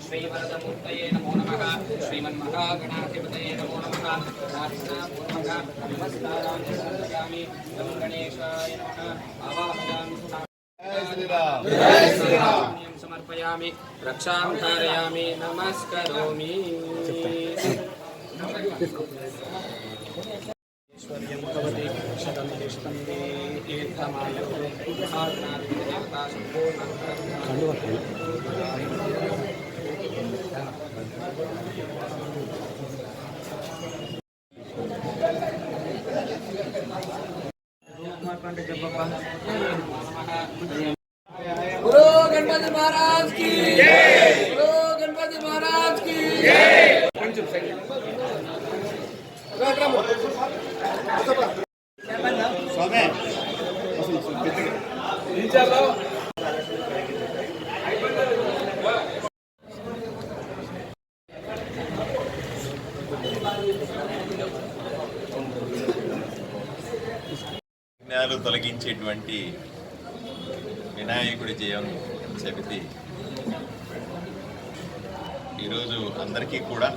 श्रीवरदमूर्तये नमो नमः। श्रीमन्महागणाधिपतये नमो नमः। प्रार्थनापूर्वक नमस्कारान् समर्पयामि। तं गणेशाय नमः। आवाहयामि। जय श्रीराम। समर्पयामि। रक्षां कारयामि। नमस्करोमि। ऐश्वर्यं भवति शतं तिष्ठं दीर्घमायुः बोलो गणपति महाराज की जय। बोलो गणपति महाराज की जय। విఘ్నాలు తొలగించేటువంటి వినాయకుడి జయం చవితి ఈరోజు అందరికీ కూడా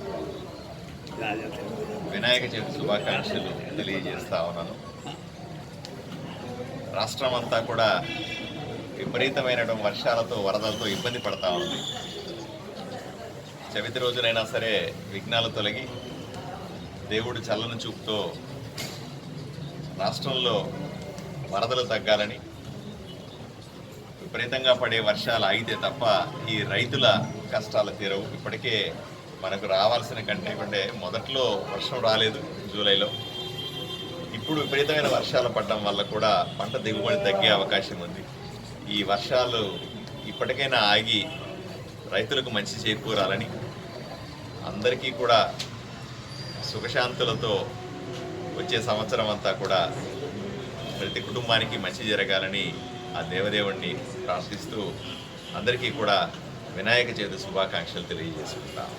వినాయక చవితి శుభాకాంక్షలు తెలియజేస్తా ఉన్నాను. రాష్ట్రం అంతా కూడా విపరీతమైనటువంటి వర్షాలతో వరదలతో ఇబ్బంది పడతా ఉంది. చవితి రోజునైనా సరే విఘ్నాలు తొలగి దేవుడు చల్లని చూపుతో రాష్ట్రంలో వరదలు తగ్గాలని, విపరీతంగా పడే వర్షాలు ఆగితే తప్ప ఈ రైతుల కష్టాలు తీరవు. ఇప్పటికే మనకు రావాల్సిన కంటే మొదట్లో వర్షం రాలేదు జూలైలో. ఇప్పుడు విపరీతమైన వర్షాలు పడడం వల్ల కూడా పంట దిగుబడి తగ్గే అవకాశం ఉంది. ఈ వర్షాలు ఇప్పటికైనా ఆగి రైతులకు మంచి చేకూరాలని, అందరికీ కూడా సుఖశాంతులతో వచ్చే సంవత్సరం అంతా కూడా ప్రతి కుటుంబానికి మంచి జరగాలని ఆ దేవదేవుణ్ణి ప్రార్థిస్తూ అందరికీ కూడా వినాయక చవితి శుభాకాంక్షలు తెలియజేసుకుంటాం.